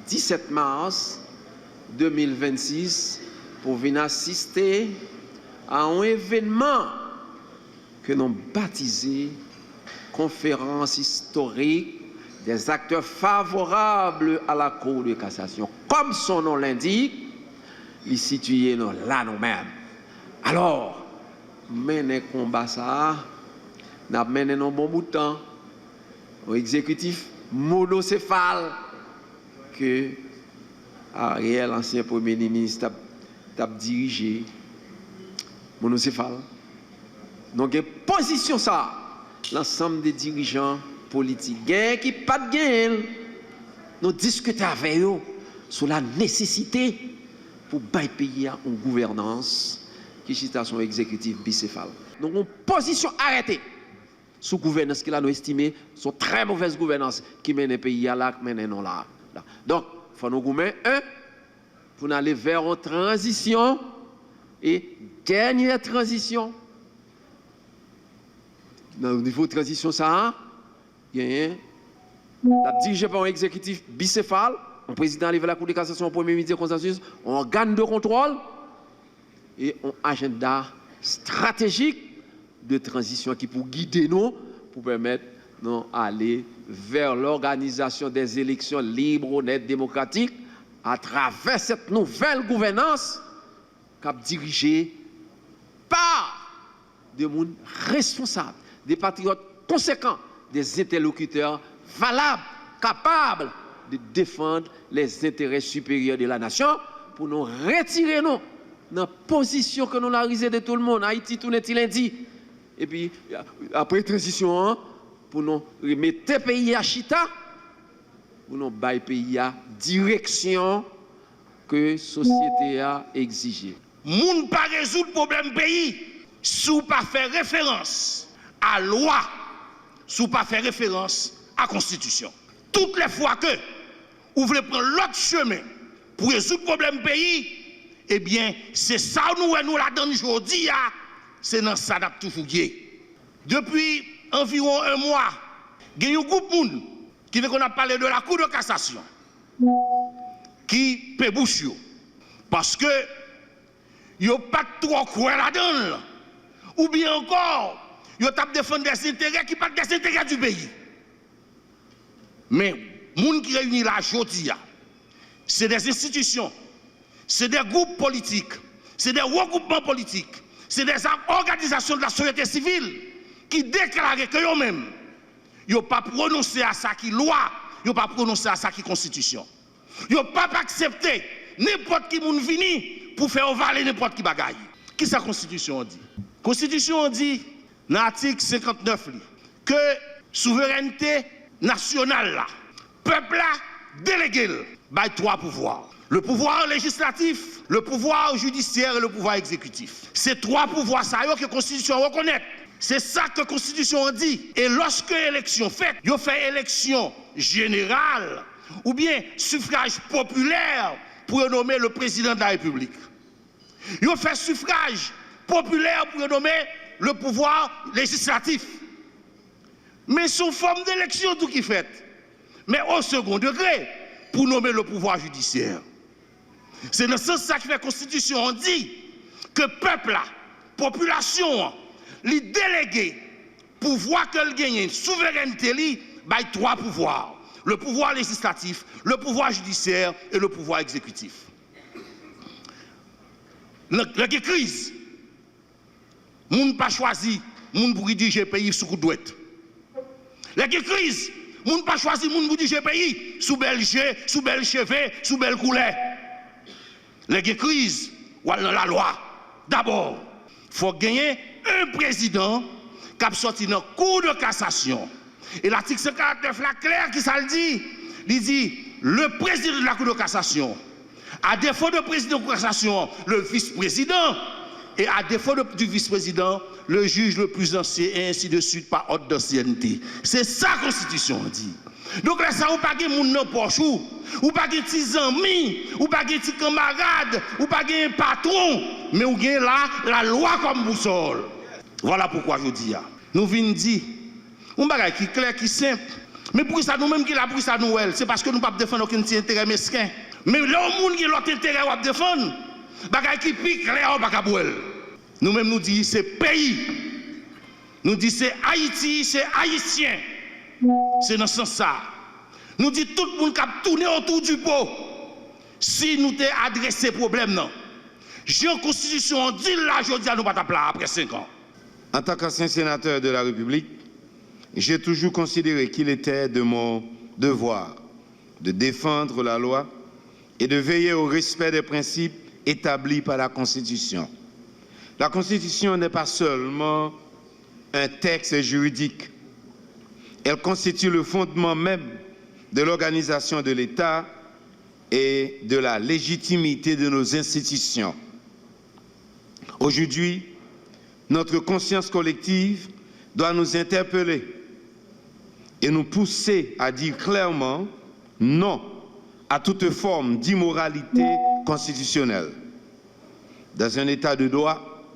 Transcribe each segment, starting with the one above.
17 mars 2026 pour venir assister à un événement que nous baptisé conférence historique des acteurs favorables à la Cour de cassation. Comme son nom l'indique, il situé là nous-mêmes. Alors, mener combat ça, nous avons mené un bon bout de temps au exécutif monocéphale que Ariel, ancien premier ministre, a dirigé. Monocéphale. Donc, position ça, l'ensemble des dirigeants politiques qui pas de gain, nous discutons avec eux sur la nécessité pour bailler pays en gouvernance qui est son exécutif bicéphale. Donc, une position arrêtée sous gouvernance qu'il a nous estimé, son très mauvaise gouvernance qui mène le pays à là, qui mène non là. Donc, il faut nous gouverner pour aller vers une transition et dernière transition. Dans le niveau de transition, ça, il y a la dirigée par un exécutif bicéphale, un président arrivé à la Cour de cassation, un premier ministre de consensus, un organe de contrôle et un agenda stratégique de transition qui pour guider nous, pour permettre d'aller vers l'organisation des élections libres, honnêtes, démocratiques, à travers cette nouvelle gouvernance dirigée par des gens responsables, des patriotes conséquents, des interlocuteurs valables, capables de défendre les intérêts supérieurs de la nation pour nous retirer nous dans la position que nous avons risée de tout le monde. Haïti, tout n'est-il lundi. Et puis, après transition, pour nous remettre le pays à chita, pour nous bailler le pays à direction que la société a exigée. Moun pas résoudre le problème pays sous pas faire référence à loi, sous pas faire référence à la Constitution. Toutes les fois que vous voulez prendre l'autre chemin pour résoudre le problème pays, eh bien, c'est ça nous la donne aujourd'hui, c'est dans ça qu'on a toujours gué. Depuis environ un mois, il y a un groupe de monde qui veut qu'on a parlé de la Cour de cassation, qui peut boucher. Parce que ils n'ont pas trop quoi là-dedans. Ou bien encore, ils ont défendu des intérêts qui ne sont pas des intérêts du pays. Mais les gens qui réunissent là aujourd'hui, c'est des institutions, c'est des groupes politiques, c'est des regroupements politiques, c'est des organisations de la société civile qui déclarent que eux-mêmes, ils n'ont pas prononcé à ça qui loi, ils n'ont pas prononcé à ça qui constitution. Ils n'ont pas accepté n'importe qui moun vini pour faire valer n'importe qui bagaille. Qui sa constitution dit? Constitution dit dans l'article 59 que souveraineté nationale là, peuple là délégué by trois pouvoirs. Le pouvoir législatif, le pouvoir judiciaire et le pouvoir exécutif. Ces trois pouvoirs ça que la constitution reconnaît. C'est ça que la constitution dit. Et lorsque l'élection faite, il fait élection générale ou bien suffrage populaire pour nommer le président de la République. Il fait suffrage populaire pour nommer le pouvoir législatif. Mais sous forme d'élection tout qui fait. Mais au second degré, pour nommer le pouvoir judiciaire. C'est dans ce sens que la Constitution dit que le peuple, la population, les délégués, pouvoir qu'elle gagne, souveraineté, by trois pouvoirs. Le pouvoir législatif, le pouvoir judiciaire et le pouvoir exécutif. La crise, moun pas choisi, moun pour diriger le pays sous coup de douette. La crise, moun pas choisi, moun pour diriger le pays sous bel chevet, sous belle couleur. La crise, ou dans la loi. D'abord, il faut gagner un président qui a sorti dans la Cour de cassation. Et l'article 59 là clair qui ça le dit, il dit le président de la Cour de cassation, à défaut de président de cassation, le vice-président, et à défaut du vice-président, le juge le plus ancien, et ainsi de suite par ordre d'ancienneté. C'est ça la Constitution dit. Donc là, ça, ou pas de moun nan poche ou pas de petits amis, ou pas de petits camarades, ou pas de patron, mais ou gen là la loi comme boussole. Voilà pourquoi je dis. Nous venons dire, un bagage qui est clair, qui est simple. Mais pour ça, nous-mêmes qui l'a pris ça, nous, c'est parce que nous ne pouvons pas défendre aucun intérêt mesquin. Mais là, au monde qui a l'autre intérêt à défendre, bagay qui pique, là, on va pas boire. Nous-mêmes, nous disons, c'est pays. Nous disons, c'est Haïti, c'est haïtien. C'est dans ce sens-là. Nous disons, tout le monde qui a tourné autour du pot. Si nous t'ai adressé problème, non. J'ai une constitution, on dit là, je dis à nous pas là après 5 ans. En tant qu'ancien sénateur de la République, j'ai toujours considéré qu'il était de mon devoir de défendre la loi et de veiller au respect des principes établis par la Constitution. La Constitution n'est pas seulement un texte juridique, elle constitue le fondement même de l'organisation de l'État et de la légitimité de nos institutions. Aujourd'hui, notre conscience collective doit nous interpeller et nous pousser à dire clairement non à toute forme d'immoralité constitutionnelle. Dans un État de droit,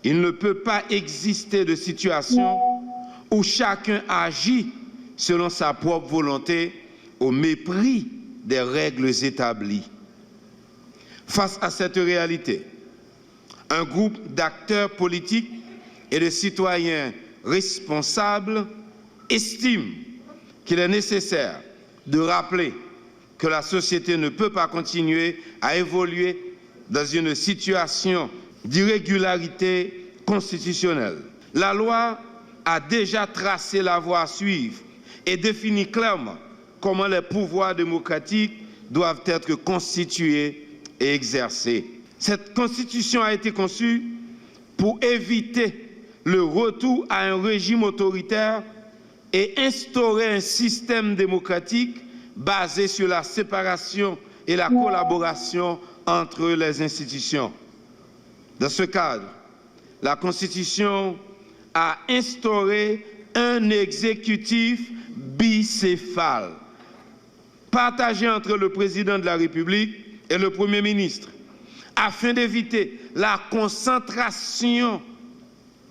il ne peut pas exister de situation où chacun agit selon sa propre volonté au mépris des règles établies. Face à cette réalité, un groupe d'acteurs politiques et de citoyens responsables estime qu'il est nécessaire de rappeler que la société ne peut pas continuer à évoluer dans une situation d'irrégularité constitutionnelle. La loi a déjà tracé la voie à suivre et défini clairement comment les pouvoirs démocratiques doivent être constitués et exercés. Cette constitution a été conçue pour éviter le retour à un régime autoritaire et instaurer un système démocratique basé sur la séparation et la collaboration entre les institutions. Dans ce cadre, la Constitution a instauré un exécutif bicéphale, partagé entre le président de la République et le Premier ministre, afin d'éviter la concentration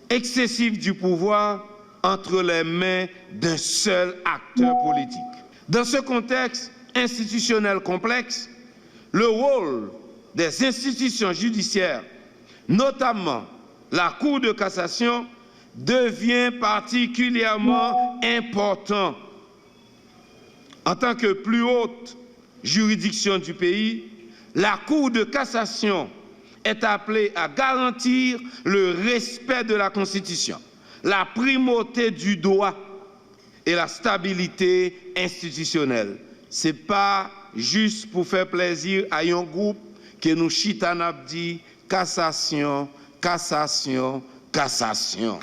excessive du pouvoir entre les mains d'un seul acteur politique. Dans ce contexte institutionnel complexe, le rôle des institutions judiciaires, notamment la Cour de cassation, devient particulièrement important. En tant que plus haute juridiction du pays, la Cour de cassation est appelée à garantir le respect de la Constitution, la primauté du droit et la stabilité institutionnelle. Ce n'est pas juste pour faire plaisir à un groupe que nous chitanab dit cassation, cassation, cassation.